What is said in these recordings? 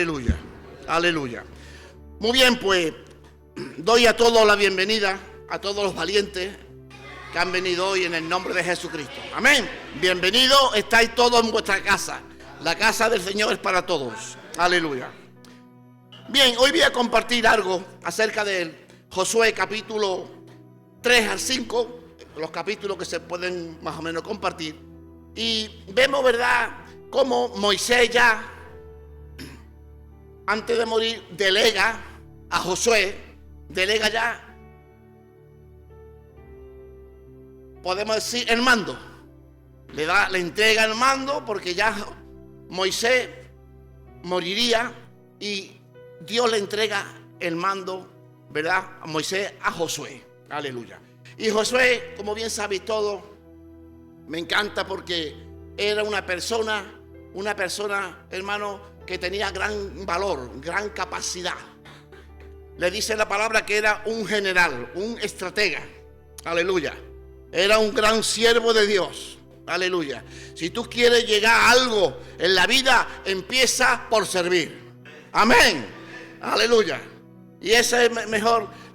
Aleluya, aleluya. Muy bien, pues doy a todos la bienvenida, a todos los valientes que han venido hoy en el nombre de Jesucristo. Amén. Bienvenidos, estáis todos en vuestra casa. La casa del Señor es para todos. Aleluya. Bien, hoy voy a compartir algo acerca de Josué capítulo 3 al 5, los capítulos que se pueden más o menos compartir. Y vemos, ¿verdad?, cómo Moisés ya, antes de morir, delega a Josué, delega ya, podemos decir, el mando. Le entrega el mando porque ya Moisés moriría y Dios le entrega el mando, ¿verdad?, a Moisés, a Josué. Aleluya. Y Josué, como bien sabéis todos, me encanta porque era una persona, hermano, que tenía gran valor, gran capacidad. Le dice la palabra que era un general, un estratega. Aleluya. Era un gran siervo de Dios. Aleluya. Si tú quieres llegar a algo en la vida, empieza por servir. Amén. Aleluya. Y esa es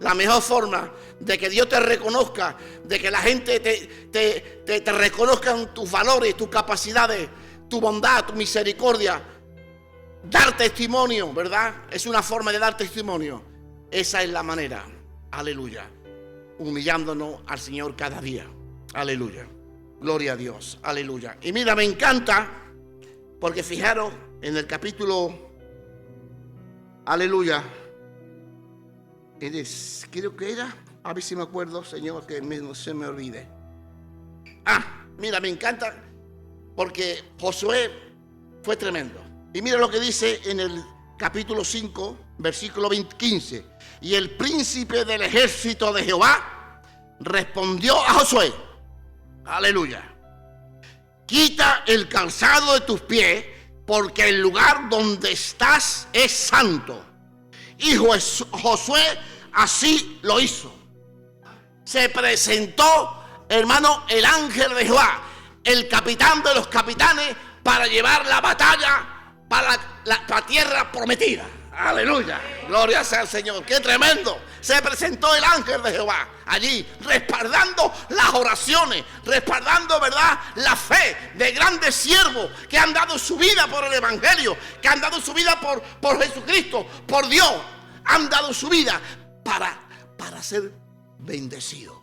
la mejor forma de que Dios te reconozca, de que la gente te reconozcan tus valores, tus capacidades, tu bondad, tu misericordia. Dar testimonio, ¿verdad? Es una forma de dar testimonio. Esa es la manera. Aleluya. Humillándonos al Señor cada día. Aleluya. Gloria a Dios. Aleluya. Y mira, me encanta porque fijaros en el capítulo, aleluya, creo que era, a ver si me acuerdo, Señor, que no se me olvide. Mira, me encanta porque Josué fue tremendo. Y mira lo que dice en el capítulo 5, versículo 15. Y el príncipe del ejército de Jehová respondió a Josué, aleluya, quita el calzado de tus pies, porque el lugar donde estás es santo. Y Josué así lo hizo. Se presentó, hermano, el ángel de Jehová, el capitán de los capitanes, para llevar la batalla para la tierra prometida. Aleluya, gloria sea al Señor. Qué tremendo. Se presentó el ángel de Jehová allí, respaldando las oraciones, respaldando, ¿verdad?, la fe de grandes siervos que han dado su vida por el evangelio, que han dado su vida por Jesucristo, por Dios. Han dado su vida para ser bendecidos.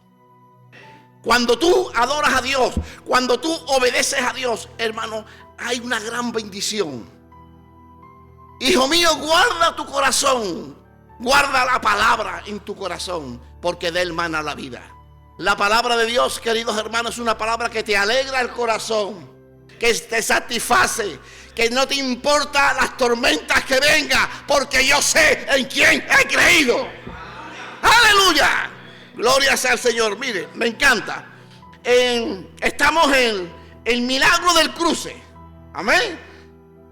Cuando tú adoras a Dios, cuando tú obedeces a Dios, hermano, hay una gran bendición. Hijo mío, guarda tu corazón, guarda la palabra en tu corazón, porque de él mana la vida. La palabra de Dios, queridos hermanos, es una palabra que te alegra el corazón, que te satisface, que no te importa las tormentas que vengan, porque yo sé en quién he creído. ¡Aleluya! Gloria sea al Señor. Mire, me encanta. Estamos en el milagro del cruce. Amén.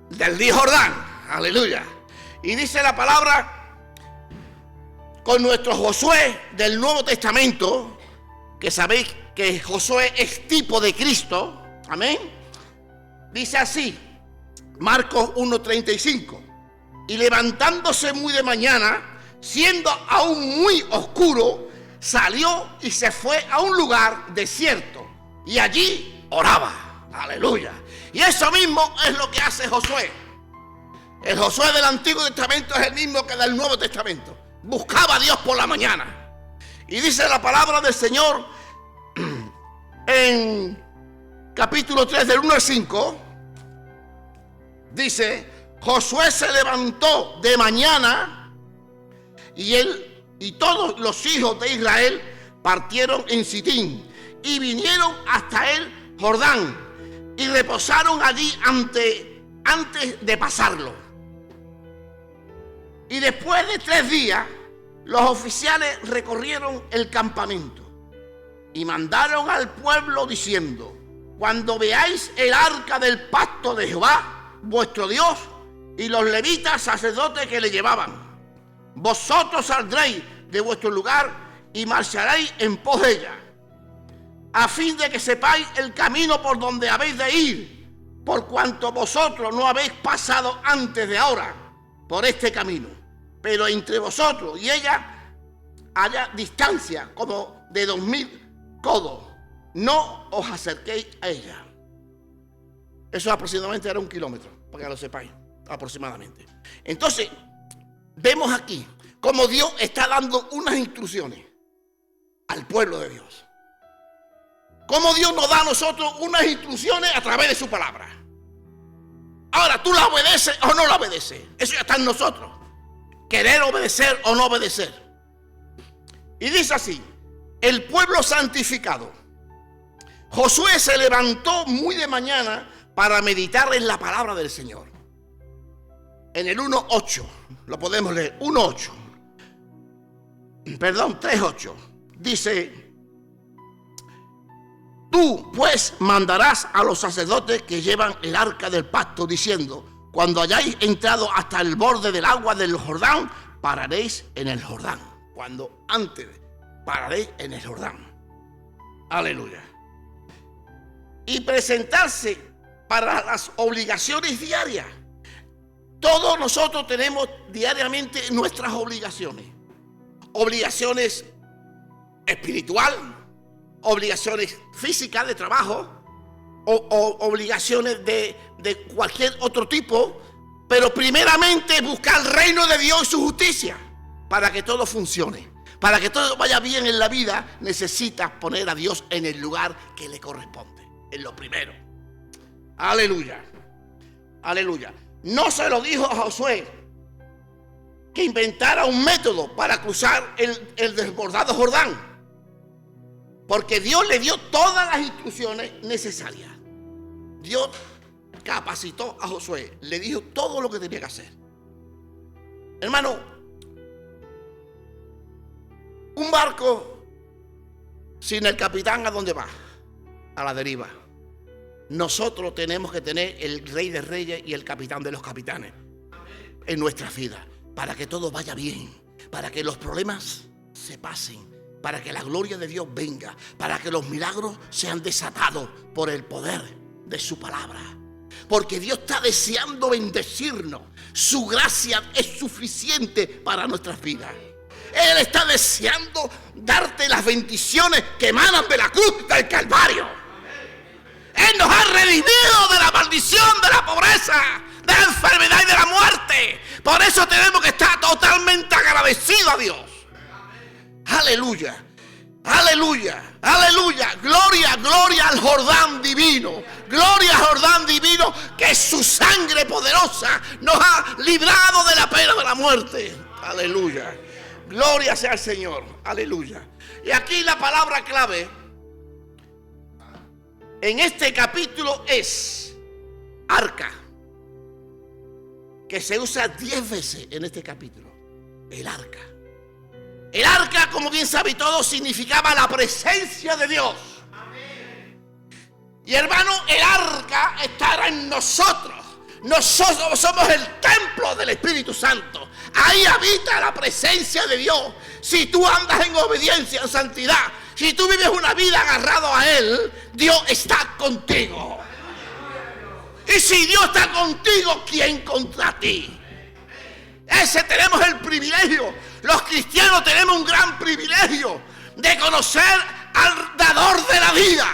Del río Jordán. Aleluya. Y dice la palabra, con nuestro Josué del Nuevo Testamento, que sabéis que Josué es tipo de Cristo. Amén. Dice así, Marcos 1:35. Y levantándose muy de mañana, siendo aún muy oscuro, salió y se fue a un lugar desierto. Y allí oraba. Aleluya. Y eso mismo es lo que hace Josué. El Josué del Antiguo Testamento es el mismo que del Nuevo Testamento. Buscaba a Dios por la mañana. Y dice la palabra del Señor en capítulo 3 del 1 al 5. Dice, Josué se levantó de mañana y él y todos los hijos de Israel partieron en Sitín y vinieron hasta el Jordán y reposaron allí antes de pasarlo. Y después de 3 días, los oficiales recorrieron el campamento y mandaron al pueblo diciendo, cuando veáis el arca del pacto de Jehová, vuestro Dios, y los levitas sacerdotes que le llevaban, vosotros saldréis de vuestro lugar y marcharéis en pos de ella, a fin de que sepáis el camino por donde habéis de ir, por cuanto vosotros no habéis pasado antes de ahora. por este camino, pero entre vosotros y ella haya distancia como de 2000 codos. No os acerquéis a ella. Eso aproximadamente era 1 kilómetro, para que lo sepáis, aproximadamente. Entonces, vemos aquí cómo Dios está dando unas instrucciones al pueblo de Dios. Cómo Dios nos da a nosotros unas instrucciones a través de su palabra. Ahora, ¿tú la obedeces o no la obedeces? Eso ya está en nosotros. Querer obedecer o no obedecer. Y dice así: el pueblo santificado. Josué se levantó muy de mañana para meditar en la palabra del Señor. En el 1:8, lo podemos leer, 1:8. Perdón, 3:8. Dice: tú pues mandarás a los sacerdotes que llevan el arca del pacto, diciendo: cuando hayáis entrado hasta el borde del agua del Jordán, pararéis en el Jordán. Cuando antes pararéis en el Jordán. Aleluya. Y presentarse para las obligaciones diarias. Todos nosotros tenemos diariamente nuestras obligaciones. Obligaciones espirituales, obligaciones físicas de trabajo, o obligaciones de cualquier otro tipo. Pero primeramente buscar el reino de Dios y su justicia para que todo funcione. Para que todo vaya bien en la vida, necesitas poner a Dios en el lugar que le corresponde. Es lo primero. Aleluya. Aleluya. No se lo dijo a Josué que inventara un método para cruzar el desbordado Jordán, porque Dios le dio todas las instrucciones necesarias. Dios capacitó a Josué, le dijo todo lo que tenía que hacer. Hermano, un barco sin el capitán, ¿a dónde va? A la deriva. Nosotros tenemos que tener el Rey de Reyes y el Capitán de los Capitanes en nuestra vida, para que todo vaya bien, para que los problemas se pasen, para que la gloria de Dios venga, para que los milagros sean desatados por el poder de su palabra. Porque Dios está deseando bendecirnos. Su gracia es suficiente para nuestras vidas. Él está deseando darte las bendiciones que emanan de la cruz del Calvario. Él nos ha redimido de la maldición, de la pobreza, de la enfermedad y de la muerte. Por eso tenemos que estar totalmente agradecidos a Dios. Aleluya, aleluya, aleluya. Gloria, gloria al Jordán divino. Gloria al Jordán divino, que su sangre poderosa nos ha librado de la pena de la muerte. Aleluya. Gloria sea al Señor. Aleluya. Y aquí la palabra clave en este capítulo es arca, que se usa 10 veces en este capítulo. El arca. El arca, como bien sabe todo, significaba la presencia de Dios. Y hermano, el arca estará en nosotros. Nosotros somos el templo del Espíritu Santo. Ahí habita la presencia de Dios. Si tú andas en obediencia, en santidad, si tú vives una vida agarrado a Él, Dios está contigo. Y si Dios está contigo, ¿quién contra ti? Ese tenemos el privilegio. Los cristianos tenemos un gran privilegio de conocer al dador de la vida,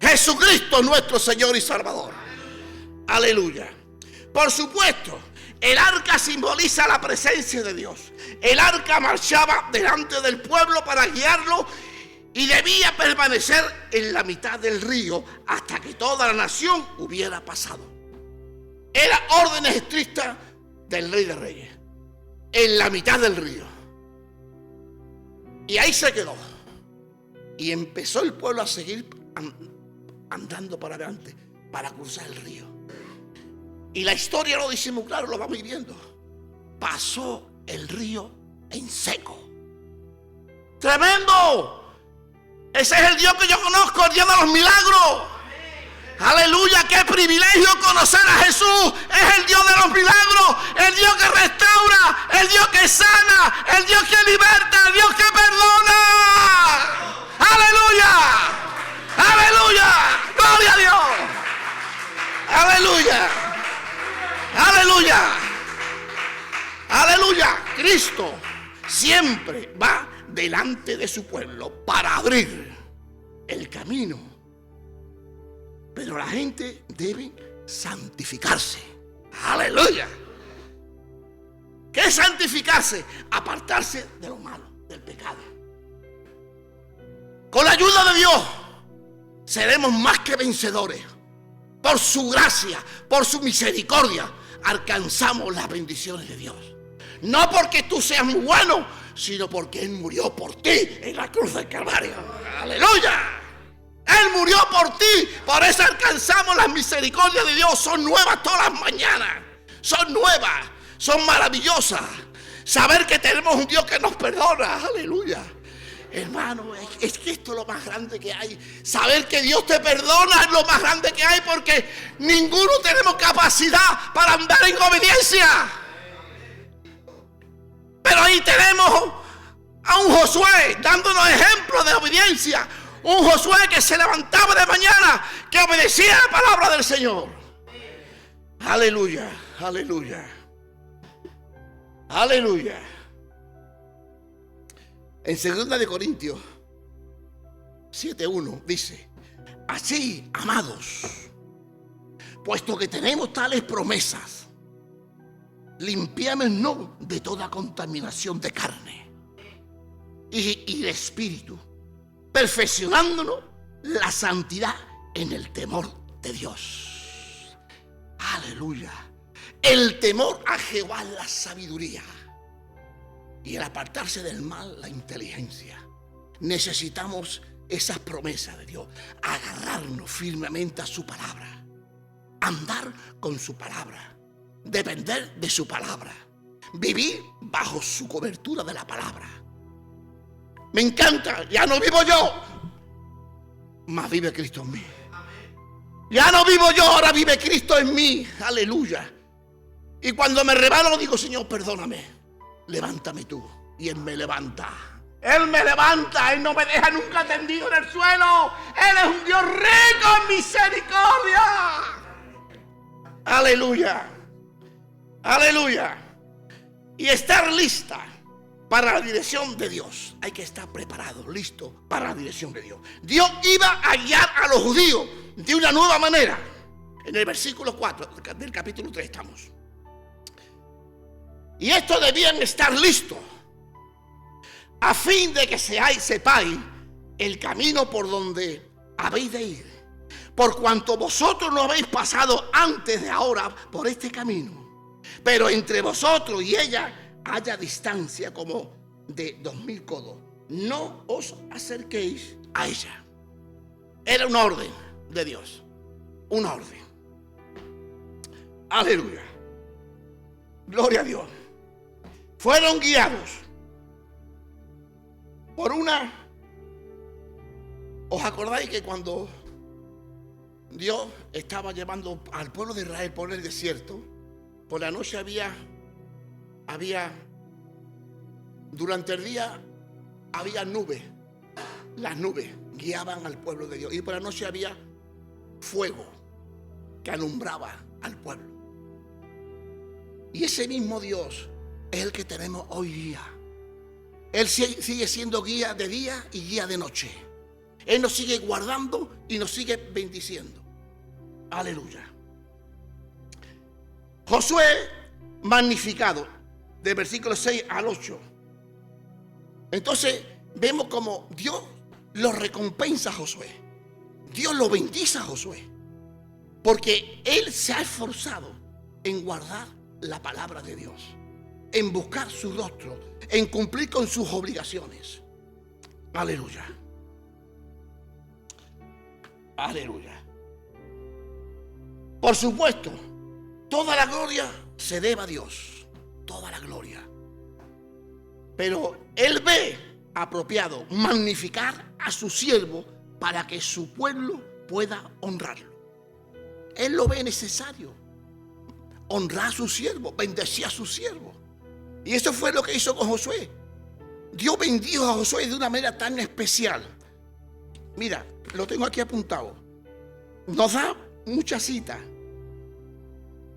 Jesucristo, nuestro Señor y Salvador. Aleluya. Por supuesto, el arca simboliza la presencia de Dios. El arca marchaba delante del pueblo para guiarlo y debía permanecer en la mitad del río hasta que toda la nación hubiera pasado. Era órdenes estrictas del Rey de Reyes, en la mitad del río. Y ahí se quedó. Y empezó el pueblo a seguir andando para adelante para cruzar el río. Y la historia lo dice muy claro, lo vamos viendo. Pasó el río en seco. ¡Tremendo! Ese es el Dios que yo conozco, el Dios de los milagros. Aleluya, qué privilegio conocer a Jesús. Es el Dios de los milagros, el Dios que restaura, el Dios que sana, el Dios que liberta, el Dios que perdona. Aleluya, aleluya, gloria a Dios. Aleluya, aleluya. Aleluya. Cristo siempre va delante de su pueblo para abrir el camino. Pero la gente debe santificarse. Aleluya. ¿Qué es santificarse? Apartarse de lo malo, del pecado. Con la ayuda de Dios seremos más que vencedores. Por su gracia, por su misericordia, alcanzamos las bendiciones de Dios. No porque tú seas muy bueno, sino porque Él murió por ti en la cruz del Calvario. ¡Aleluya! Él murió por ti, por eso alcanzamos las misericordias de Dios. Son nuevas todas las mañanas. Son nuevas, son maravillosas. Saber que tenemos un Dios que nos perdona. ¡Aleluya! Hermano, es que esto es lo más grande que hay. Saber que Dios te perdona es lo más grande que hay, porque ninguno tenemos capacidad para andar en obediencia. Pero ahí tenemos a un Josué dándonos ejemplos de obediencia. Un Josué que se levantaba de mañana, que obedecía la palabra del Señor. Aleluya, aleluya, aleluya. En 2 Corintios 7:1 dice: así, amados, puesto que tenemos tales promesas, limpiémonos de toda contaminación de carne y de espíritu, perfeccionándonos la santidad en el temor de Dios. Aleluya. El temor a Jehová es la sabiduría, y el apartarse del mal, la inteligencia. Necesitamos esas promesas de Dios. Agarrarnos firmemente a su palabra. Andar con su palabra. Depender de su palabra. Vivir bajo su cobertura de la palabra. Me encanta. Ya no vivo yo, mas vive Cristo en mí. Ya no vivo yo, ahora vive Cristo en mí. Aleluya. Y cuando me rebalo digo: Señor, perdóname. Levántame tú. Y Él me levanta. Él me levanta. Él no me deja nunca tendido en el suelo. Él es un Dios rico en misericordia. Aleluya. Aleluya. Y estar lista para la dirección de Dios. Hay que estar preparado, listo para la dirección de Dios. Dios iba a guiar a los judíos de una nueva manera. En el versículo 4 del capítulo 3 estamos. Y estos debían estar listos, a fin de que sepáis el camino por donde habéis de ir. Por cuanto vosotros no habéis pasado antes de ahora por este camino. Pero entre vosotros y ella haya distancia como de 2000 codos. No os acerquéis a ella. Era una orden de Dios. Una orden. Aleluya. Gloria a Dios. Fueron guiados por una... ¿Os acordáis que cuando Dios estaba llevando al pueblo de Israel por el desierto, por la noche había durante el día había nubes? Las nubes guiaban al pueblo de Dios, y por la noche había fuego que alumbraba al pueblo. Y ese mismo Dios es el que tenemos hoy día. Él sigue siendo guía de día y guía de noche. Él nos sigue guardando y nos sigue bendiciendo. Aleluya. Josué magnificado, del versículo 6 al 8. Entonces vemos como Dios lo recompensa a Josué. Dios lo bendice a Josué, porque él se ha esforzado en guardar la palabra de Dios, en buscar su rostro, en cumplir con sus obligaciones. Aleluya. Aleluya. Por supuesto, toda la gloria se debe a Dios. Toda la gloria. Pero Él ve apropiado magnificar a su siervo para que su pueblo pueda honrarlo. Él lo ve necesario. Honrar a su siervo, bendecir a su siervo. Y eso fue lo que hizo con Josué. Dios bendijo a Josué de una manera tan especial. Mira, lo tengo aquí apuntado. Nos da muchas citas,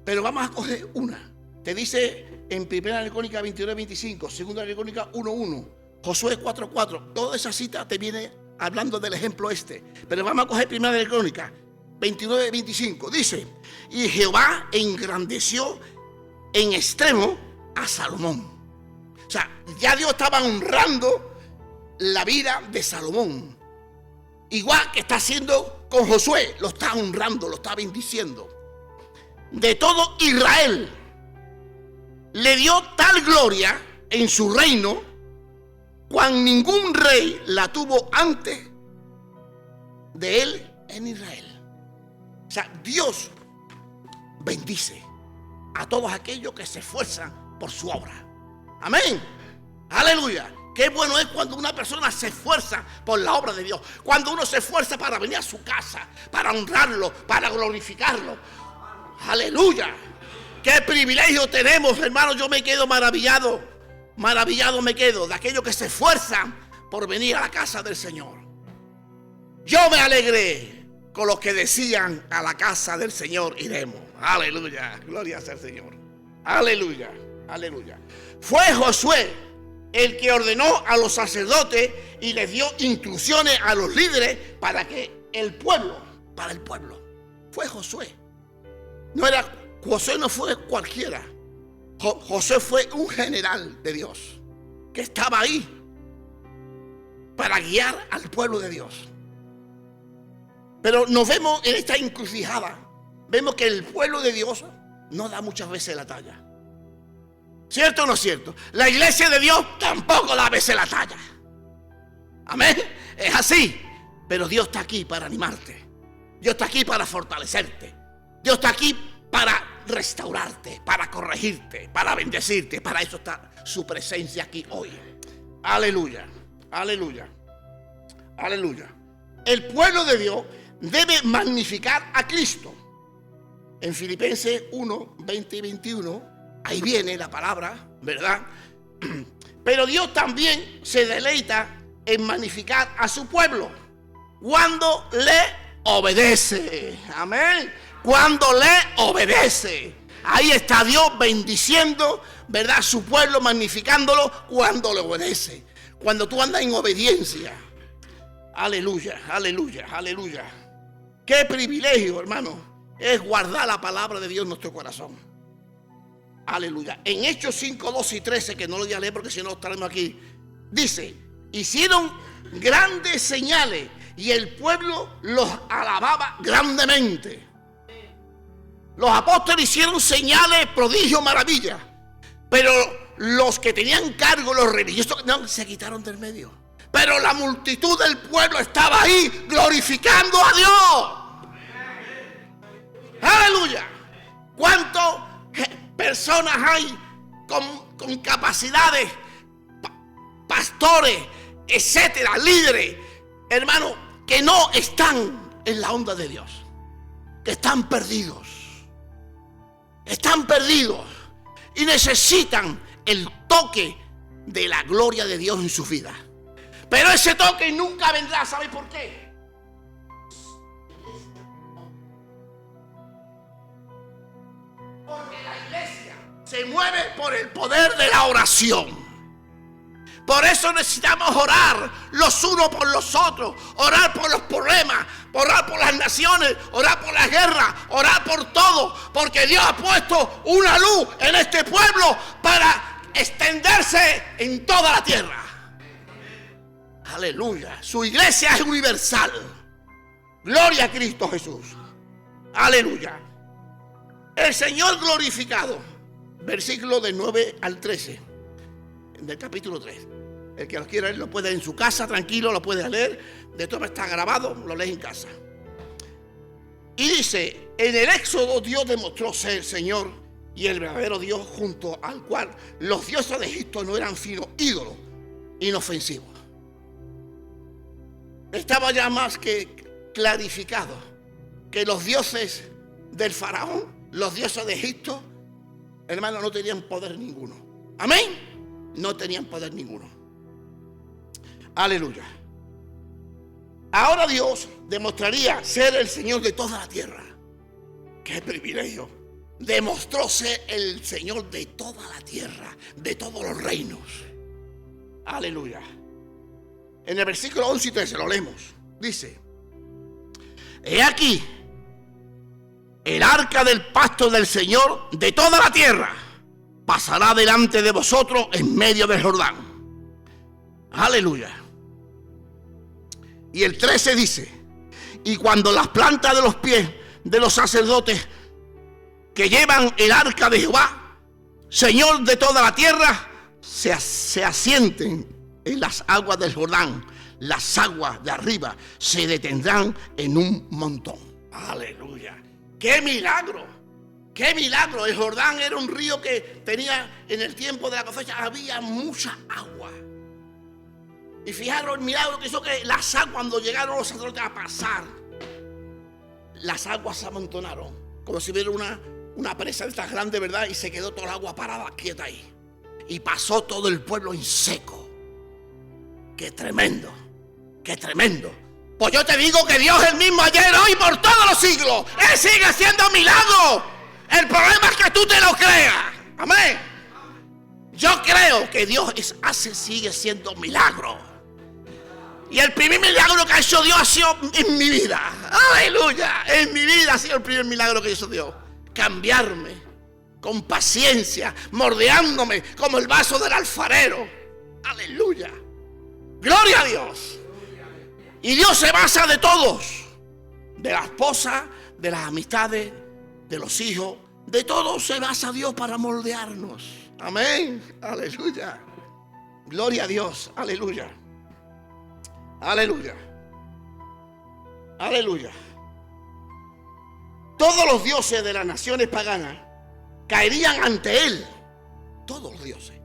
pero vamos a coger una. Te dice en 1 Crónica 29:25, 2 Crónica 1:1, Josué 4:4. Toda esa cita te viene hablando del ejemplo este. Pero vamos a coger 1 Crónica 29:25. Dice: y Jehová engrandeció en extremo a Salomón. O sea, ya Dios estaba honrando la vida de Salomón. Igual que está haciendo con Josué, lo está honrando, lo está bendiciendo. De todo Israel le dio tal gloria en su reino, cual ningún rey la tuvo antes de él en Israel. O sea, Dios bendice a todos aquellos que se esfuerzan por su obra. Amén. Aleluya. Qué bueno es cuando una persona se esfuerza por la obra de Dios. Cuando uno se esfuerza para venir a su casa, para honrarlo, para glorificarlo. Aleluya. Qué privilegio tenemos, hermanos. Yo me quedo maravillado. Maravillado me quedo de aquellos que se esfuerzan por venir a la casa del Señor. Yo me alegré con los que decían: a la casa del Señor iremos. Aleluya. Gloria sea al Señor. Aleluya. Aleluya. Fue Josué el que ordenó a los sacerdotes y les dio instrucciones a los líderes para que para el pueblo. Fue Josué. Josué no fue cualquiera. Josué fue un general de Dios que estaba ahí para guiar al pueblo de Dios. Pero nos vemos en esta encrucijada. Vemos que el pueblo de Dios no da muchas veces la talla. ¿Cierto o no es cierto? La iglesia de Dios tampoco da a veces la talla. Amén. Es así. Pero Dios está aquí para animarte. Dios está aquí para fortalecerte. Dios está aquí para restaurarte, para corregirte, para bendecirte. Para eso está su presencia aquí hoy. Aleluya. Aleluya. Aleluya. El pueblo de Dios debe magnificar a Cristo. En Filipenses 1, 20 y 21, ahí viene la palabra, ¿verdad? Pero Dios también se deleita en magnificar a su pueblo cuando le obedece. Amén. Cuando le obedece. Ahí está Dios bendiciendo, ¿verdad? A su pueblo, magnificándolo cuando le obedece. Cuando tú andas en obediencia. Aleluya, aleluya, aleluya. Qué privilegio, hermano, es guardar la palabra de Dios en nuestro corazón. Aleluya. En Hechos 5, 12 y 13, que no lo voy a leer porque si no estaremos aquí, dice: hicieron grandes señales y el pueblo los alababa grandemente. Los apóstoles hicieron señales, prodigios, maravillas. Pero los que tenían cargo, los religiosos, no, se quitaron del medio. Pero la multitud del pueblo estaba ahí glorificando a Dios. Aleluya. ¿Cuántas personas hay con capacidades, pastores, etcétera, líderes, hermanos, que no están en la onda de Dios, que están perdidos y necesitan el toque de la gloria de Dios en su vida? Pero ese toque nunca vendrá. ¿Sabe por qué? Porque la iglesia se mueve por el poder de la oración. Por eso necesitamos orar los unos por los otros, orar por los problemas, orar por las naciones, orar por la guerra, orar por todo, porque Dios ha puesto una luz en este pueblo para extenderse en toda la tierra. Aleluya. Su iglesia es universal. Gloria a Cristo Jesús. Aleluya. El Señor glorificado. Versículo del 9 al 13 del capítulo 3. El que lo quiera leer lo puede en su casa, tranquilo, lo puede leer. De todo está grabado, lo lees en casa. Y dice: en el Éxodo Dios demostró ser el Señor y el verdadero Dios, junto al cual los dioses de Egipto no eran sino ídolos inofensivos. Estaba ya más que clarificado que los dioses del faraón, los dioses de Egipto, hermano, no tenían poder ninguno. Amén. No tenían poder ninguno. Aleluya. Ahora Dios demostraría ser el Señor de toda la tierra. Qué privilegio. demostró ser el Señor de toda la tierra, de todos los reinos. Aleluya. En el versículo 11 y 13 lo leemos. Dice: he aquí el arca del pacto del Señor de toda la tierra pasará delante de vosotros en medio del Jordán. Aleluya. Y el 13 dice: y cuando las plantas de los pies de los sacerdotes que llevan el arca de Jehová, Señor de toda la tierra, se asienten en las aguas del Jordán, las aguas de arriba se detendrán en un montón. Aleluya. ¡Qué milagro! ¡Qué milagro! El Jordán era un río que tenía, en el tiempo de la cosecha, había mucha agua. Y fijaros el milagro que hizo, que las aguas, cuando llegaron los sacerdotes a pasar, las aguas se amontonaron, como si hubiera una presa de estas grandes, ¿verdad? Y se quedó toda el agua parada, quieta ahí. Y pasó todo el pueblo en seco. ¡Qué tremendo! ¡Qué tremendo! Pues yo te digo que Dios es el mismo ayer, hoy, por todos los siglos. Él sigue haciendo milagros. El problema es que tú te lo creas. Amén. Yo creo que Dios sigue siendo milagros. Y el primer milagro que ha hecho Dios ha sido en mi vida. Aleluya. En mi vida ha sido el primer milagro que hizo Dios. Cambiarme con paciencia, mordeándome como el vaso del alfarero. Aleluya. Gloria a Dios. Y Dios se basa de todos. De la esposa, de las amistades, de los hijos. De todos se basa Dios para moldearnos. Amén. Aleluya. Gloria a Dios. Aleluya. Aleluya. Aleluya. Todos los dioses de las naciones paganas caerían ante Él. Todos los dioses.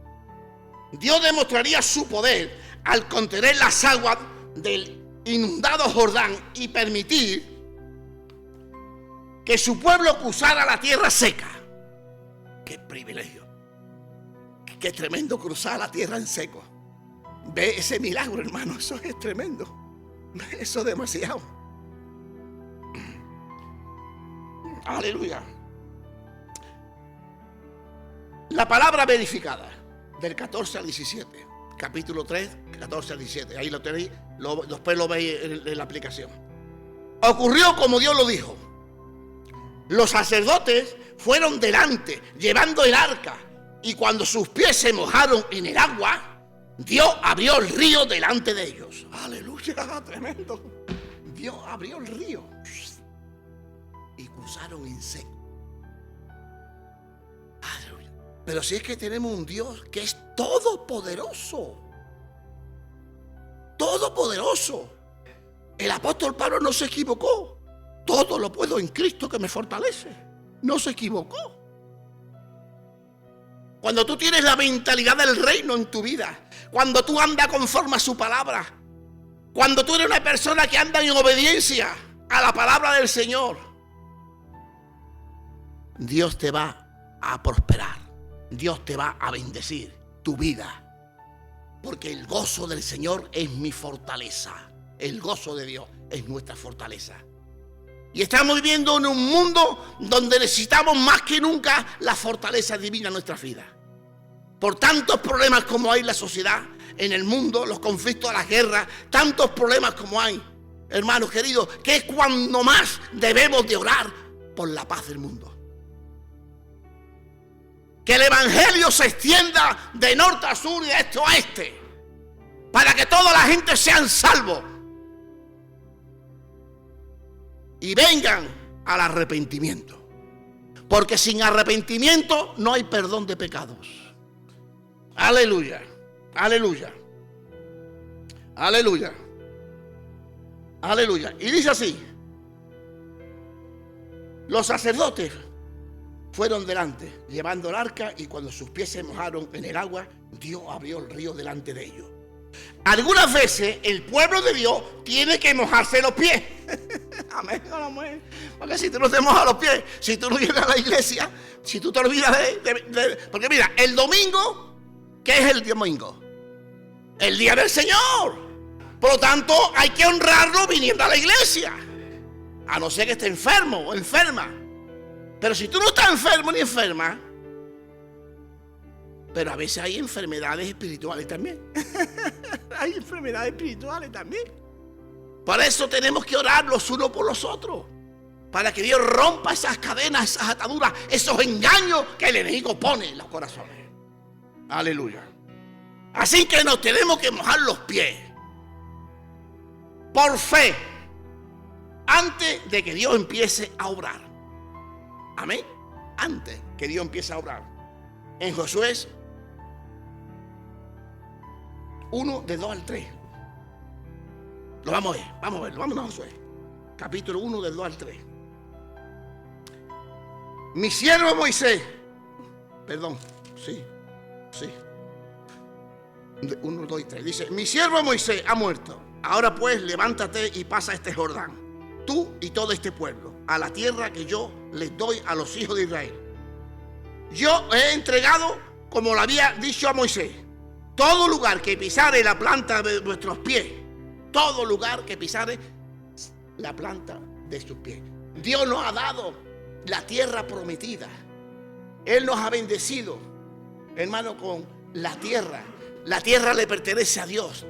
Dios demostraría su poder al contener las aguas del inundado Jordán y permitir que su pueblo cruzara la tierra seca. ¡Qué privilegio! ¡Qué tremendo cruzar la tierra en seco! Ve ese milagro, hermano, eso es tremendo. Eso es demasiado. Aleluya. La palabra verificada, del 14 al 17. Capítulo 3, 14 al 17. Ahí lo tenéis, después lo veis en la aplicación. Ocurrió como Dios lo dijo. Los sacerdotes fueron delante, llevando el arca. Y cuando sus pies se mojaron en el agua, Dios abrió el río delante de ellos. Aleluya, tremendo. Dios abrió el río y cruzaron en seco. Aleluya. Pero si es que tenemos un Dios que es todopoderoso. Todopoderoso. El apóstol Pablo no se equivocó. Todo lo puedo en Cristo que me fortalece. No se equivocó. Cuando tú tienes la mentalidad del reino en tu vida, cuando tú andas conforme a su palabra, cuando tú eres una persona que anda en obediencia a la palabra del Señor, Dios te va a prosperar. Dios te va a bendecir tu vida. Porque el gozo del Señor es mi fortaleza. El gozo de Dios es nuestra fortaleza. Y estamos viviendo en un mundo donde necesitamos más que nunca la fortaleza divina en nuestra vida. Por tantos problemas como hay en la sociedad, en el mundo, los conflictos, las guerras, tantos problemas como hay, hermanos queridos, que es cuando más debemos de orar por la paz del mundo. Que el evangelio se extienda de norte a sur y de este a oeste, para que toda la gente sean salvos y vengan al arrepentimiento. Porque sin arrepentimiento no hay perdón de pecados. Aleluya, aleluya, aleluya, aleluya. Y dice así: los sacerdotes fueron delante, llevando el arca, y cuando sus pies se mojaron en el agua, Dios abrió el río delante de ellos. Algunas veces el pueblo de Dios tiene que mojarse los pies. Amén, amén. Porque si tú no te mojas los pies, si tú no vienes a la iglesia, si tú te olvidas porque mira, el domingo, ¿qué es el domingo? El día del Señor. Por lo tanto, hay que honrarlo viniendo a la iglesia. A no ser que esté enfermo o enferma. Pero si tú no estás enfermo ni enferma, pero a veces hay enfermedades espirituales también. Hay enfermedades espirituales también. Por eso tenemos que orar los unos por los otros, para que Dios rompa esas cadenas, esas ataduras, esos engaños que el enemigo pone en los corazones. Aleluya. Así que nos tenemos que mojar los pies por fe antes de que Dios empiece a obrar. Amén. Antes que Dios empiece a obrar. En Josué 1, de 2 al 3. Lo vamos a ver, vámonos a Josué. Capítulo 1, del 2 al 3. Mi siervo Moisés, perdón, sí. 1, 2 y 3. Dice, mi siervo Moisés ha muerto. Ahora pues levántate y pasa este Jordán, tú y todo este pueblo, a la tierra que yo les doy a los hijos de Israel. Yo he entregado, como lo había dicho a Moisés, todo lugar que pisare la planta de vuestros pies, todo lugar que pisare la planta de sus pies. Dios nos ha dado la tierra prometida. Él nos ha bendecido, hermano, con la tierra. La tierra le pertenece a Dios.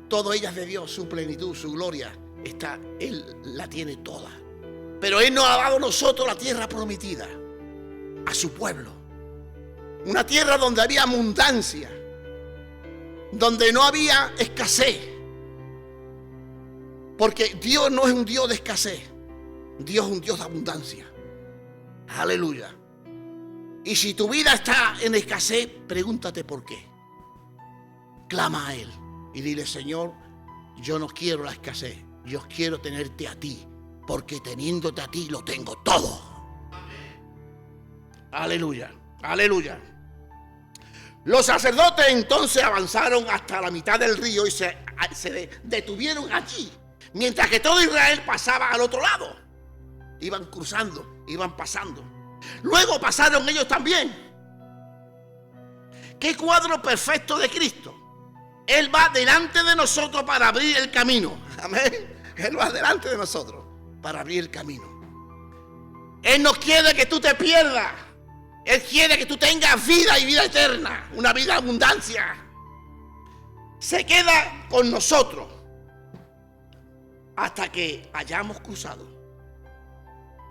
Todo ella es de Dios, su plenitud, su gloria está, Él la tiene toda. Pero Él nos ha dado a nosotros la tierra prometida, a su pueblo. Una tierra donde había abundancia, donde no había escasez. Porque Dios no es un Dios de escasez, Dios es un Dios de abundancia. Aleluya. Y si tu vida está en escasez, pregúntate por qué. Clama a Él y dile, Señor, yo no quiero la escasez, yo quiero tenerte a ti, porque teniéndote a ti lo tengo todo. Aleluya, aleluya. Los sacerdotes entonces avanzaron hasta la mitad del río y se detuvieron allí, mientras que todo Israel pasaba al otro lado. Iban cruzando, iban pasando. Luego pasaron ellos también. Qué cuadro perfecto de Cristo. Él va delante de nosotros para abrir el camino. Amén. Él va delante de nosotros para abrir el camino. Él no quiere que tú te pierdas. Él quiere que tú tengas vida y vida eterna. Una vida de abundancia. Se queda con nosotros hasta que hayamos cruzado.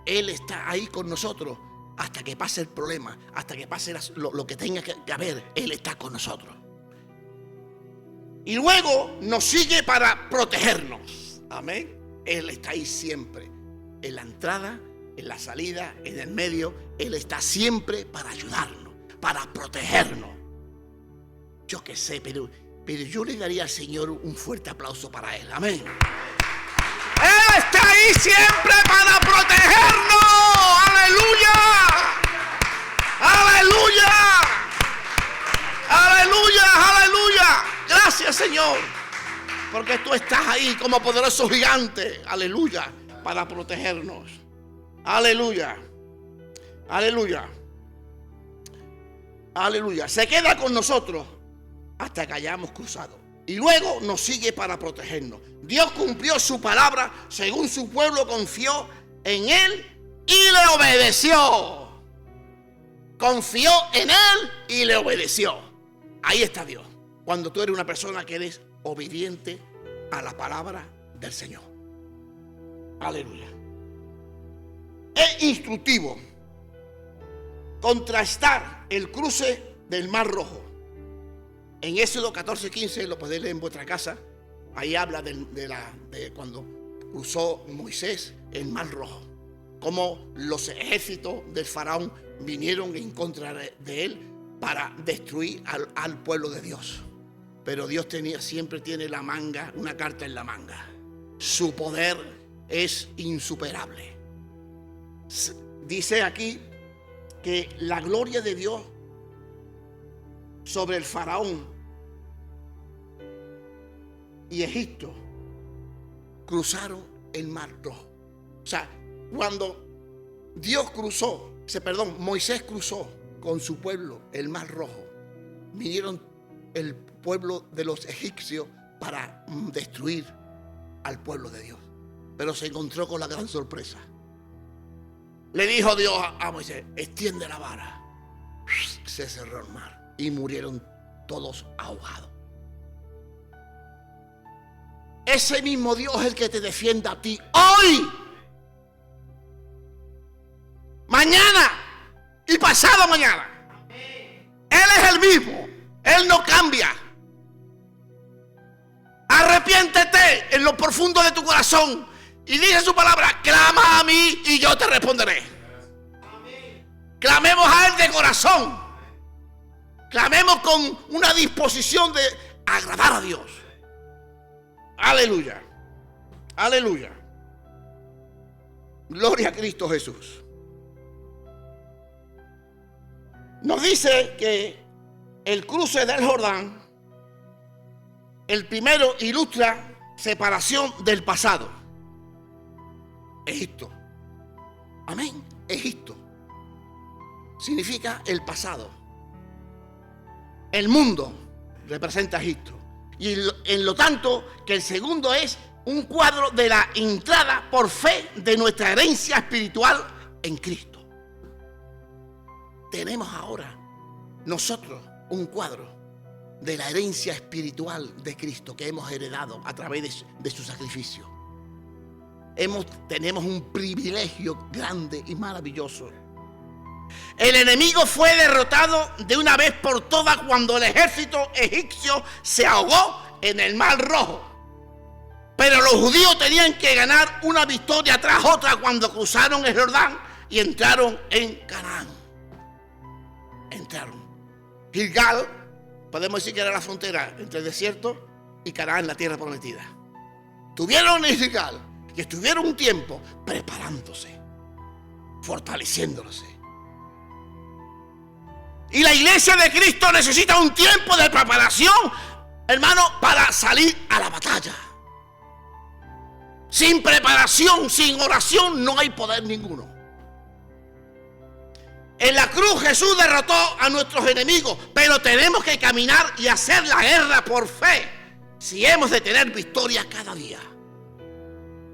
Él está ahí con nosotros hasta que pase el problema, hasta que pase lo que tenga que haber. Él está con nosotros. Y luego nos sigue para protegernos. Amén. Él está ahí siempre. En la entrada, en la salida, en el medio. Él está siempre para ayudarnos, para protegernos. Yo qué sé, pero yo le daría al Señor un fuerte aplauso para Él. Amén. Él está ahí siempre para protegernos. Aleluya. Aleluya. Aleluya. Aleluya. Gracias, Señor, porque tú estás ahí como poderoso gigante, aleluya, para protegernos. Aleluya, aleluya, aleluya. Se queda con nosotros hasta que hayamos cruzado. Y luego nos sigue para protegernos. Dios cumplió su palabra según su pueblo confió en Él y le obedeció. Confió en Él y le obedeció. Ahí está Dios. Cuando tú eres una persona que eres obediente a la palabra del Señor. Aleluya. Es instructivo contrastar el cruce del Mar Rojo. En Éxodo 14:15, lo podéis leer en vuestra casa. Ahí habla de cuando cruzó Moisés el Mar Rojo. Cómo los ejércitos del faraón vinieron en contra de él para destruir al pueblo de Dios. Pero Dios siempre tiene una carta en la manga. Su poder es insuperable. Dice aquí que la gloria de Dios sobre el faraón y Egipto cruzaron el Mar Rojo. O sea, cuando Moisés cruzó con su pueblo el Mar Rojo, vinieron el pueblo de los egipcios para destruir al pueblo de Dios. Pero se encontró con la gran sorpresa. le dijo Dios a Moisés: extiende la vara. Se cerró el mar y murieron todos ahogados. Ese mismo Dios es el que te defienda a ti hoy, mañana y pasado mañana. Él es el mismo. Él no cambia. Arrepiéntete en lo profundo de tu corazón y dice su palabra: clama a mí y yo te responderé. Clamemos a Él de corazón. Clamemos con una disposición de agradar a Dios. Aleluya. Aleluya. Gloria a Cristo Jesús. Nos dice que el cruce del Jordán, el primero, ilustra separación del pasado. Egipto. Amén. Egipto significa el pasado. El mundo representa a Egipto. Y en lo tanto que el segundo es un cuadro de la entrada por fe de nuestra herencia espiritual en Cristo. Tenemos ahora nosotros un cuadro de la herencia espiritual de Cristo que hemos heredado a través de su sacrificio. Tenemos un privilegio grande y maravilloso. El enemigo fue derrotado de una vez por todas cuando el ejército egipcio se ahogó en el Mar Rojo. Pero los judíos tenían que ganar una victoria tras otra cuando cruzaron el Jordán y entraron en Canaán. Entraron. Gilgal, podemos decir que era la frontera entre el desierto y Canaán, la tierra prometida. Tuvieron en Gilgal y estuvieron un tiempo preparándose, fortaleciéndose. Y la iglesia de Cristo necesita un tiempo de preparación, hermano, para salir a la batalla. Sin preparación, sin oración, no hay poder ninguno. En la cruz Jesús derrotó a nuestros enemigos, pero tenemos que caminar y hacer la guerra por fe si hemos de tener victoria cada día.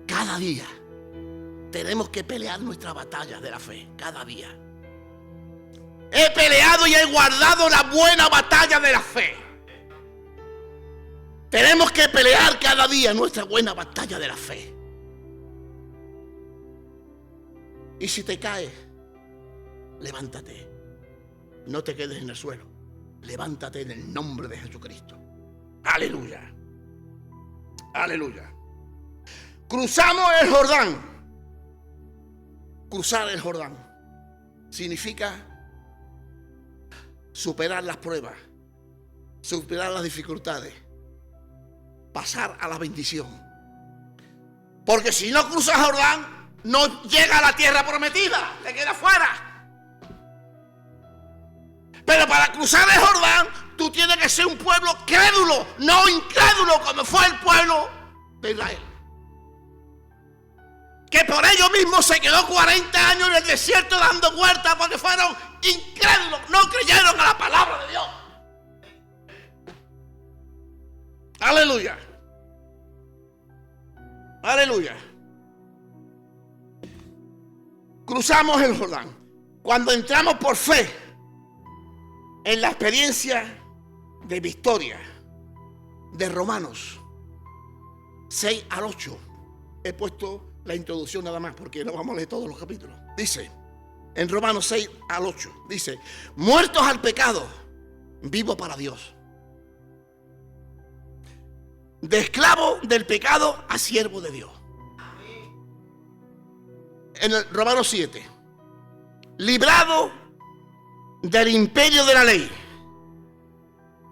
Cada día tenemos que pelear nuestra batalla de la fe, cada día. He peleado y he guardado la buena batalla de la fe. Tenemos que pelear cada día nuestra buena batalla de la fe. Y si te caes, levántate. No te quedes en el suelo. Levántate en el nombre de Jesucristo. Aleluya. Aleluya. Cruzamos el Jordán. Cruzar el Jordán significa superar las pruebas, superar las dificultades, pasar a la bendición. Porque si no cruzas Jordán, no llega a la tierra prometida, te queda fuera. Pero para cruzar el Jordán, tú tienes que ser un pueblo crédulo, no incrédulo como fue el pueblo de Israel, que por ello mismo se quedó 40 años en el desierto dando vueltas porque fueron incrédulos, no creyeron a la palabra de Dios. Aleluya. Aleluya. Cruzamos el Jordán. Cuando entramos por fe en la experiencia de victoria de Romanos 6 al 8, he puesto la introducción nada más porque no vamos a leer todos los capítulos. Dice en Romanos 6 al 8, dice: muertos al pecado, vivo para Dios. De esclavo del pecado a siervo de Dios. En el Romanos 7, librado del imperio de la ley.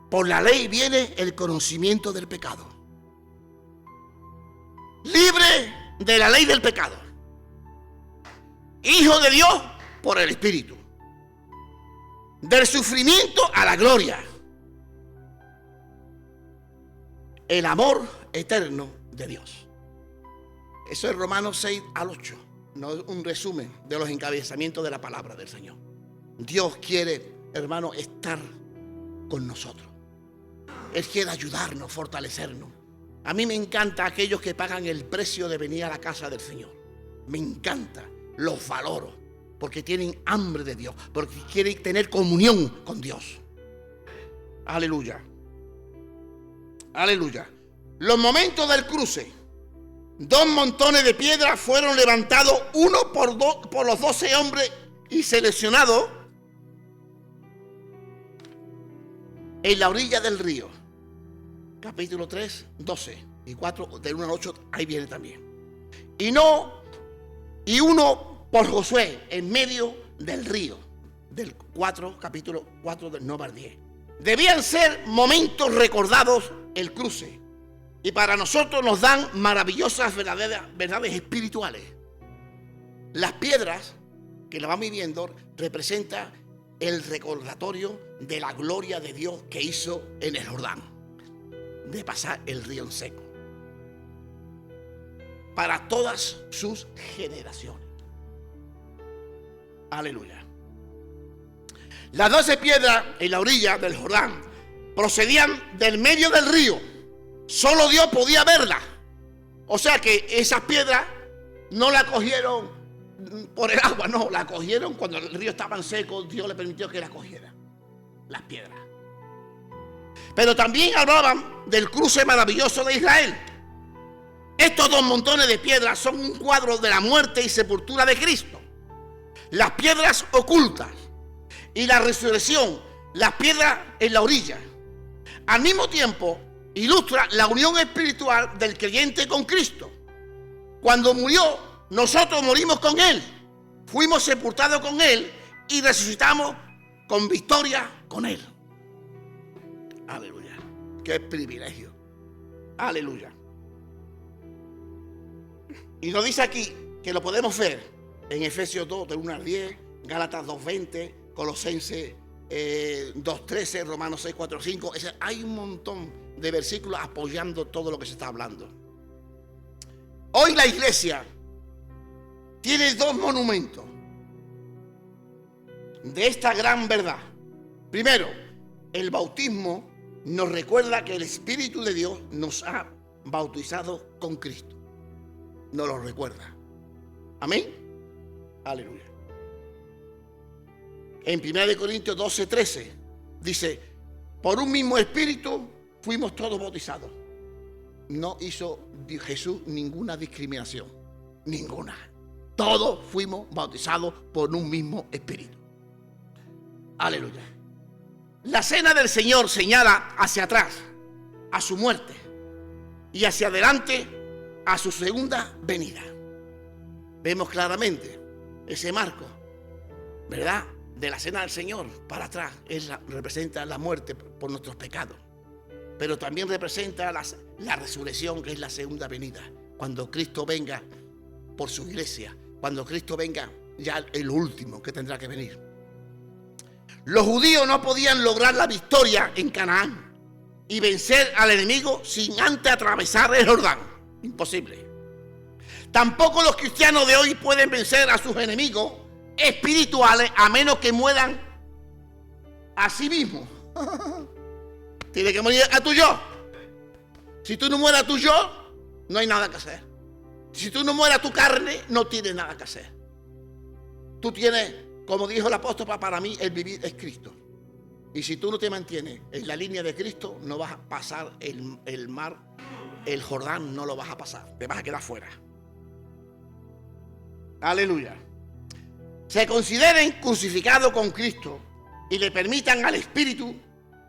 Por la ley viene el conocimiento del pecado. Libre de la ley del pecado. Hijo de Dios por el Espíritu. Del sufrimiento a la gloria. El amor eterno de Dios. Eso es Romanos 6 al 8. No es un resumen de los encabezamientos de la palabra del Señor. Dios quiere, hermano, estar con nosotros. Él quiere ayudarnos, fortalecernos. A mí me encanta aquellos que pagan el precio de venir a la casa del Señor. Me encanta, los valoro. porque tienen hambre de Dios, porque quieren tener comunión con Dios. Aleluya. Aleluya. Los momentos del cruce. 2 montones de piedra fueron levantados, uno por los 12 hombres y seleccionados en la orilla del río. Capítulo 3, 12 y 4, del 1 al 8, ahí viene también. Y uno por Josué en medio del río, del 4, capítulo 4 del 9 al 10. Debían ser momentos recordados el cruce. Y para nosotros nos dan maravillosas verdades espirituales. Las piedras que las vamos viendo representan el recordatorio de la gloria de Dios que hizo en el Jordán, de pasar el río en seco, para todas sus generaciones. Aleluya. Las 12 piedras en la orilla del Jordán procedían del medio del río. Solo Dios podía verlas. O sea que esas piedras no las cogieron por el agua, no, las cogieron cuando el río estaba seco. Dios le permitió que las cogiera, las piedras. Pero también hablaban del cruce maravilloso de Israel. Estos 2 montones de piedras son un cuadro de la muerte y sepultura de Cristo. Las piedras ocultas y la resurrección, las piedras en la orilla. Al mismo tiempo, ilustra la unión espiritual del creyente con Cristo. Cuando murió, nosotros morimos con Él, fuimos sepultados con Él y resucitamos con victoria con Él. Aleluya. Qué privilegio. Aleluya. Y nos dice aquí que lo podemos ver en Efesios 2, del 1 al 10, Gálatas 2:20, Colosenses 2:13, Romanos 6:4-5. Hay un montón de versículos apoyando todo lo que se está hablando. Hoy la iglesia tiene 2 monumentos de esta gran verdad. Primero, el bautismo nos recuerda que el Espíritu de Dios nos ha bautizado con Cristo. Nos lo recuerda. Amén. Aleluya. En 1 Corintios 12:13 dice: por un mismo espíritu fuimos todos bautizados. No hizo Jesús ninguna discriminación, ninguna. Todos fuimos bautizados por un mismo espíritu. Aleluya. La cena del Señor señala hacia atrás a su muerte y hacia adelante a su segunda venida. Vemos claramente ese marco, ¿verdad?, de la cena del Señor. Para atrás representa la muerte por nuestros pecados, pero también representa la resurrección, que es la segunda venida, cuando Cristo venga por su iglesia, cuando Cristo venga ya el último que tendrá que venir. Los judíos no podían lograr la victoria en Canaán y vencer al enemigo sin antes atravesar el Jordán. Imposible. Tampoco los cristianos de hoy pueden vencer a sus enemigos espirituales a menos que mueran a sí mismos. Tiene que morir a tu yo. Si tú no mueres a tu yo, no hay nada que hacer. Si tú no mueres a tu carne, no tienes nada que hacer. Tú tienes, como dijo el apóstol, para mí el vivir es Cristo. Y si tú no te mantienes en la línea de Cristo, no vas a pasar el mar, el Jordán no lo vas a pasar. Te vas a quedar fuera. Aleluya. Se consideren crucificados con Cristo y le permitan al Espíritu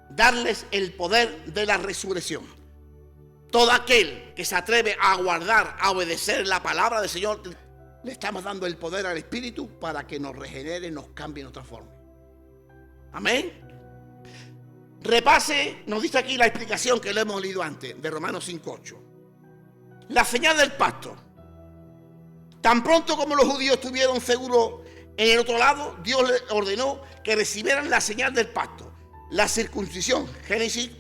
darles el poder de la resurrección. Todo aquel que se atreve a guardar, a obedecer la palabra del Señor, le estamos dando el poder al Espíritu para que nos regenere, nos cambie, nos transforme. Amén. Repase, nos dice aquí la explicación que le hemos leído antes, de Romanos 5:8. La señal del pacto. Tan pronto como los judíos estuvieron seguros en el otro lado, Dios les ordenó que recibieran la señal del pacto, la circuncisión. Génesis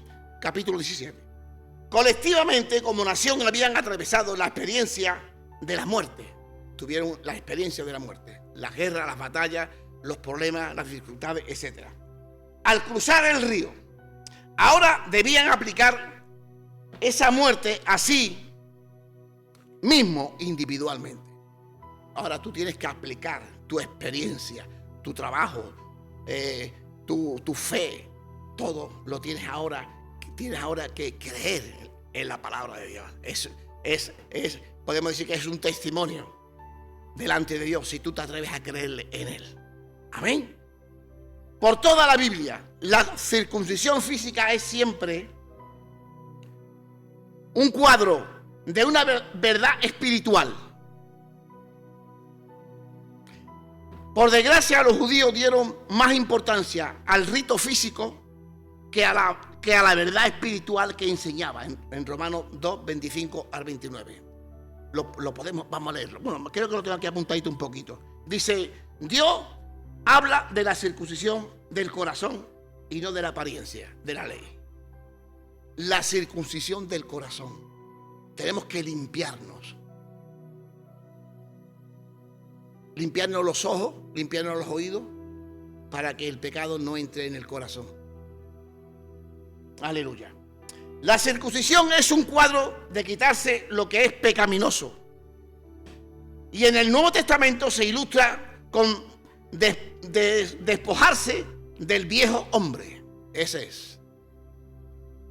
capítulo 17. Colectivamente, como nación, habían atravesado la experiencia de la muerte. Tuvieron la experiencia de la muerte, la guerra, las batallas, los problemas, las dificultades, etc. Al cruzar el río, ahora debían aplicar esa muerte a sí mismo individualmente. Ahora tú tienes que aplicar tu experiencia, tu trabajo, tu fe, todo lo tienes ahora. Tienes ahora que creer en la palabra de Dios. Podemos decir que es un testimonio delante de Dios si tú te atreves a creerle en Él. Amén. Por toda la Biblia, la circuncisión física es siempre un cuadro de una verdad espiritual. Por desgracia, los judíos dieron más importancia al rito físico que a la verdad espiritual que enseñaba en Romanos 2, 25 al 29. Vamos a leerlo. Bueno, creo que lo tengo aquí apuntadito un poquito. Dice, Dios habla de la circuncisión del corazón y no de la apariencia, de la ley. La circuncisión del corazón. Tenemos que limpiarnos. Limpiarnos los ojos, limpiarnos los oídos, para que el pecado no entre en el corazón. Aleluya. La circuncisión es un cuadro de quitarse lo que es pecaminoso. Y en el Nuevo Testamento se ilustra con despojarse del viejo hombre. Ese es.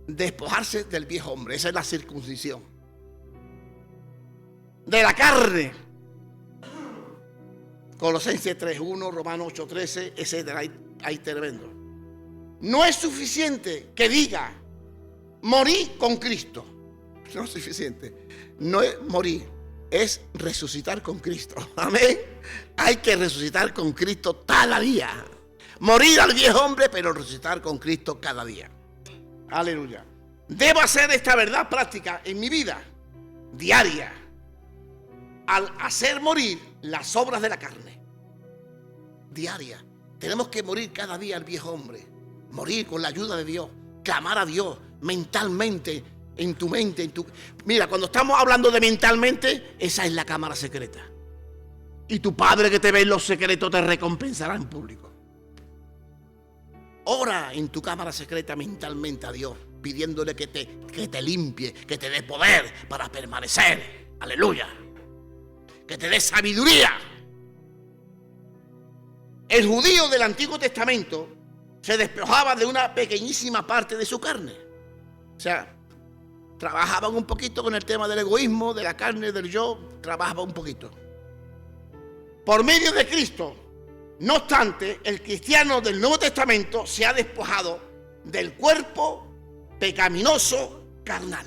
Despojarse del viejo hombre. Esa es la circuncisión. De la carne. Colosenses 3:1, Romanos 8:13, etc. Hay tremendo. No es suficiente que diga, morí con Cristo. No es suficiente. No es morir, es resucitar con Cristo. Amén. Hay que resucitar con Cristo cada día. Morir al viejo hombre, pero resucitar con Cristo cada día. Aleluya. Debo hacer esta verdad práctica en mi vida diaria, al hacer morir las obras de la carne. Diaria. Tenemos que morir cada día al viejo hombre. Morir con la ayuda de Dios. Clamar a Dios mentalmente, en tu mente. Mira, cuando estamos hablando de mentalmente, esa es la cámara secreta. Y tu Padre que te ve en los secretos te recompensará en público. Ora en tu cámara secreta mentalmente a Dios, pidiéndole que te limpie, que te dé poder para permanecer. Aleluya. Que te dé sabiduría. El judío del Antiguo Testamento se despojaba de una pequeñísima parte de su carne. O sea, trabajaban un poquito con el tema del egoísmo, de la carne, del yo, trabajaban un poquito. Por medio de Cristo, no obstante, el cristiano del Nuevo Testamento se ha despojado del cuerpo pecaminoso carnal.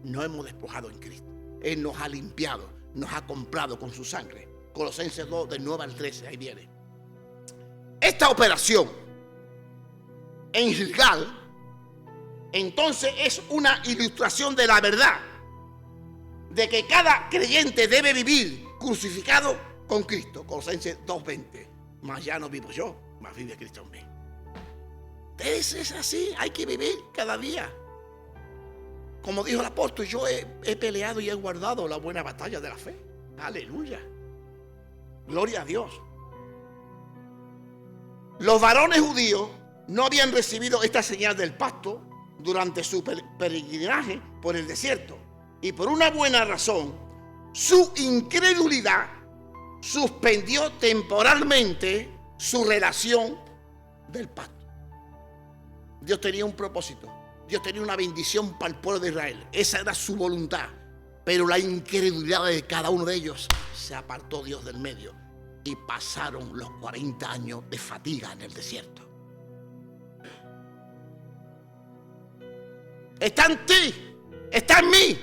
Nos hemos despojado en Cristo. Él nos ha limpiado, nos ha comprado con su sangre. Colosenses 2, del 9 al 13, ahí viene. Esta operación en Gilgal, entonces, es una ilustración de la verdad de que cada creyente debe vivir crucificado con Cristo. Colosenses 2:20. Mas ya no vivo yo, mas vive Cristo en mí. Es así, hay que vivir cada día. Como dijo el apóstol, yo he peleado y he guardado la buena batalla de la fe. Aleluya. Gloria a Dios. Los varones judíos no habían recibido esta señal del pacto durante su peregrinaje por el desierto. Y por una buena razón, su incredulidad suspendió temporalmente su relación del pacto. Dios tenía un propósito. Dios tenía una bendición para el pueblo de Israel. Esa era su voluntad. Pero la incredulidad de cada uno de ellos se apartó Dios del medio. Y pasaron los 40 años de fatiga en el desierto. Está en ti, está en mí,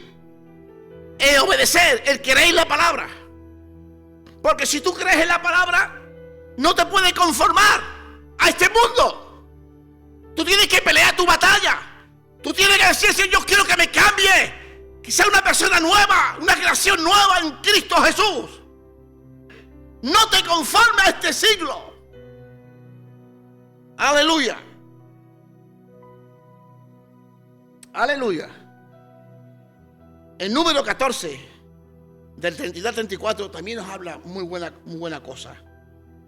el obedecer, el creer en la palabra. Porque si tú crees en la palabra, no te puedes conformar a este mundo. Tú tienes que pelear tu batalla. Tú tienes que decir, Señor, quiero que me cambie, que sea una persona nueva, una creación nueva en Cristo Jesús. No te conformes a este siglo. Aleluya. Aleluya. El número 14 del 32 al 34 también nos habla muy buena cosa.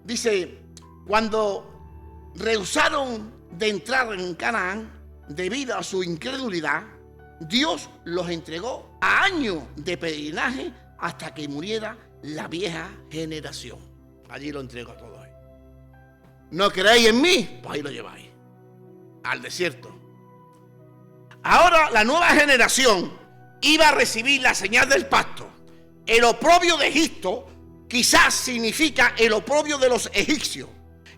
Dice, cuando rehusaron de entrar en Canaán debido a su incredulidad, Dios los entregó a años de peregrinaje hasta que muriera la vieja generación. allí lo entrego a todos. ¿No creéis en mí? Pues ahí lo lleváis, al desierto. Ahora la nueva generación iba a recibir la señal del pacto. El oprobio de Egipto quizás significa el oprobio de los egipcios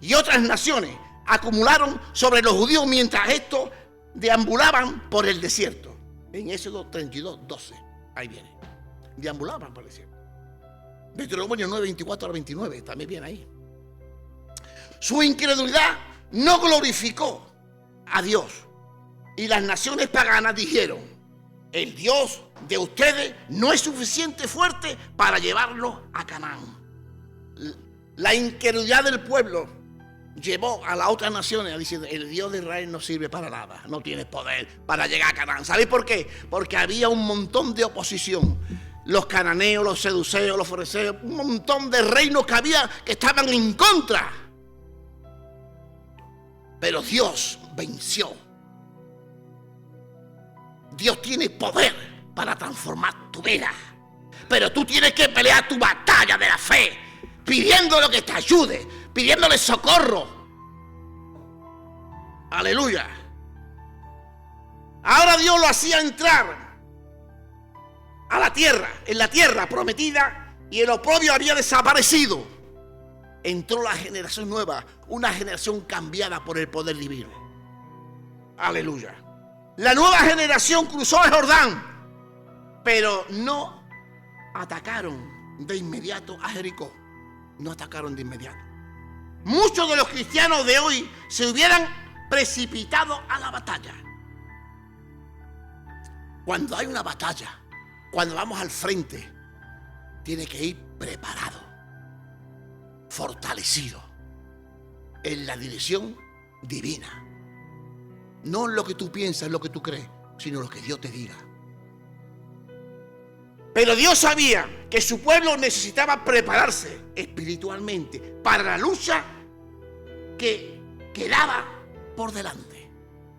y otras naciones acumularon sobre los judíos mientras estos deambulaban por el desierto. En Éxodo 32, 12. Ahí viene. Deambulaban por el desierto. Deuteronomio 9, 24 al 29. También viene ahí. Su incredulidad no glorificó a Dios. Y las naciones paganas dijeron: el Dios de ustedes no es suficiente fuerte para llevarlo a Canaán. La incredulidad del pueblo llevó a las otras naciones a decir: el Dios de Israel no sirve para nada, no tiene poder para llegar a Canaán. ¿Sabéis por qué? Porque había un montón de oposición. Los cananeos, los seduceos, los fereceos, un montón de reinos que había que estaban en contra. Pero Dios venció. Dios tiene poder para transformar tu vida. Pero tú tienes que pelear tu batalla de la fe, pidiéndole que te ayude, pidiéndole socorro. Aleluya. Ahora Dios lo hacía entrar a la tierra, en la tierra prometida, y el oprobio había desaparecido. Entró la generación nueva, una generación cambiada por el poder divino. Aleluya. La nueva generación cruzó el Jordán, pero no atacaron de inmediato a Jericó. No atacaron de inmediato. Muchos de los cristianos de hoy se hubieran precipitado a la batalla. Cuando hay una batalla, cuando vamos al frente, tiene que ir preparado, fortalecido en la dirección divina. No en lo que tú piensas, en lo que tú crees, sino lo que Dios te diga. Pero Dios sabía que su pueblo necesitaba prepararse espiritualmente para la lucha que quedaba por delante.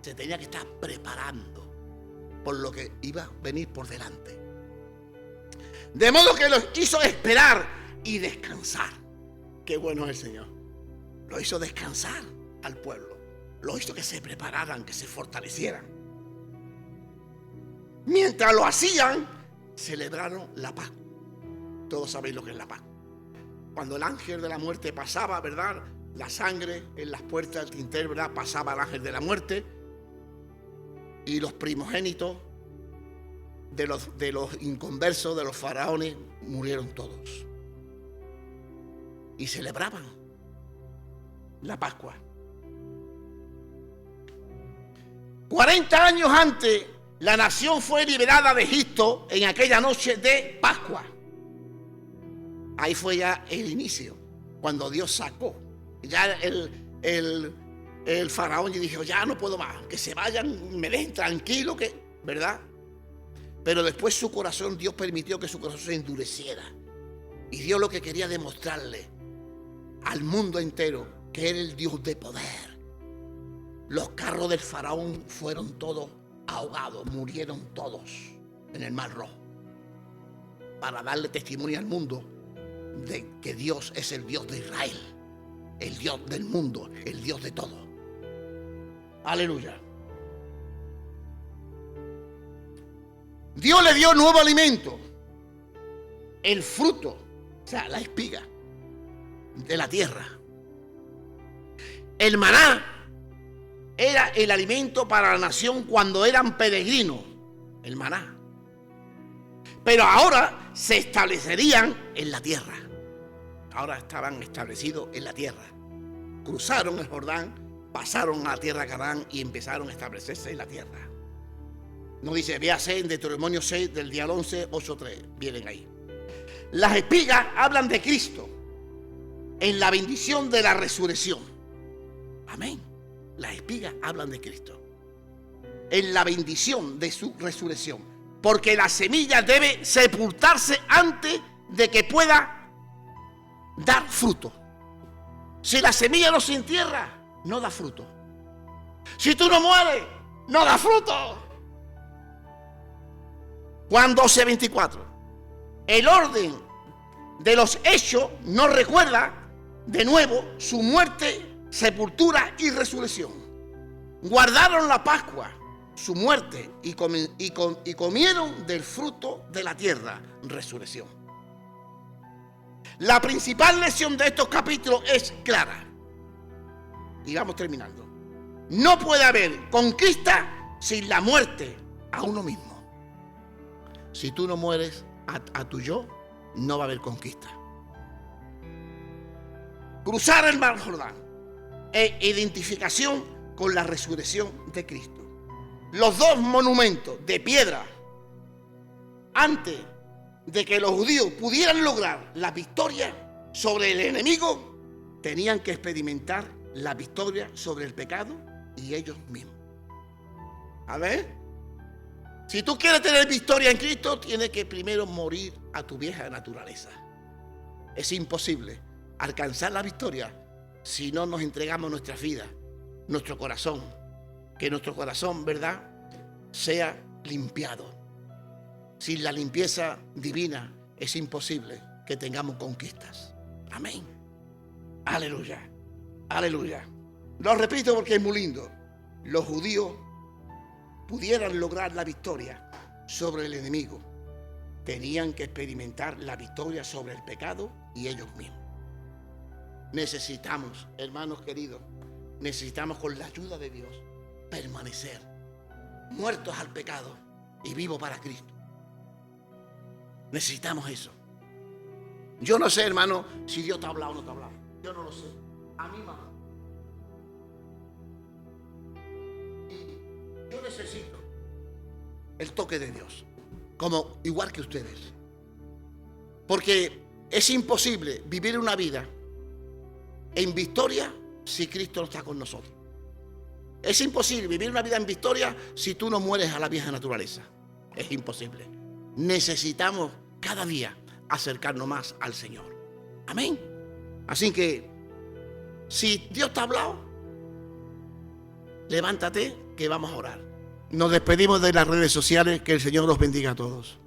Se tenía que estar preparando por lo que iba a venir por delante. De modo que los hizo esperar y descansar. Qué bueno es el Señor. Lo hizo descansar al pueblo. Lo hizo que se prepararan, que se fortalecieran. Mientras lo hacían, celebraron la Pascua. Todos sabéis lo que es la Pascua. Cuando el ángel de la muerte pasaba, ¿verdad? La sangre en las puertas del dintel, ¿verdad? Pasaba el ángel de la muerte. Y los primogénitos de los inconversos, de los faraones, murieron todos. Y celebraban la Pascua. 40 años antes, la nación fue liberada de Egipto en aquella noche de Pascua. Ahí fue ya el inicio, cuando Dios sacó. Ya el faraón dijo: ya no puedo más, que se vayan, me dejen tranquilo, ¿verdad? Pero después su corazón, Dios permitió que su corazón se endureciera. Y Dios lo que quería demostrarle al mundo entero, que era el Dios de poder. Los carros del faraón fueron todos ahogados, murieron todos en el Mar Rojo, para darle testimonio al mundo de que Dios es el Dios de Israel, el Dios del mundo, el Dios de todo. Aleluya. Dios le dio nuevo alimento, el fruto, o sea, la espiga de la tierra. El maná era el alimento para la nación cuando eran peregrinos, el maná. Pero ahora se establecerían en la tierra. Ahora estaban establecidos en la tierra. Cruzaron el Jordán, pasaron a la tierra de Canaán y empezaron a establecerse en la tierra. No dice, véase en Deuteronomio 6 del día 11, 8:3. Vienen ahí. Las espigas hablan de Cristo en la bendición de la resurrección. Amén. Las espigas hablan de Cristo en la bendición de su resurrección, porque la semilla debe sepultarse antes de que pueda dar fruto. Si la semilla no se entierra, no da fruto. Si tú no mueres, no da fruto. Juan 12:24. El orden de los hechos nos recuerda de nuevo su muerte, sepultura y resurrección. Guardaron la Pascua, su muerte, y comieron del fruto de la tierra, resurrección. La principal lección de estos capítulos es clara. Y vamos terminando. No puede haber conquista sin la muerte a uno mismo. Si tú no mueres a tu yo, no va a haber conquista. Cruzar el mar Jordán e identificación con la resurrección de Cristo. Los dos monumentos de piedra, antes de que los judíos pudieran lograr la victoria sobre el enemigo, tenían que experimentar la victoria sobre el pecado y ellos mismos. A ver, si tú quieres tener victoria en Cristo, tienes que primero morir a tu vieja naturaleza. Es imposible alcanzar la victoria si no nos entregamos nuestra vida, nuestro corazón, que nuestro corazón, ¿verdad?, sea limpiado. Sin la limpieza divina es imposible que tengamos conquistas. Amén. Aleluya. Aleluya. Lo repito porque es muy lindo. Los judíos pudieran lograr la victoria sobre el enemigo, tenían que experimentar la victoria sobre el pecado y ellos mismos. Necesitamos, hermanos queridos, necesitamos con la ayuda de Dios permanecer muertos al pecado y vivos para Cristo. Necesitamos eso. Yo no sé, hermano, si Dios te ha hablado o no te ha hablado. Yo no lo sé. A mí me ha hablado. Y yo necesito el toque de Dios, como igual que ustedes. Porque es imposible vivir una vida en victoria si Cristo no está con nosotros. Es imposible vivir una vida en victoria si tú no mueres a la vieja naturaleza. Es imposible. Necesitamos cada día acercarnos más al Señor. Amén. Así que, si Dios te ha hablado, levántate que vamos a orar. Nos despedimos de las redes sociales. Que el Señor los bendiga a todos.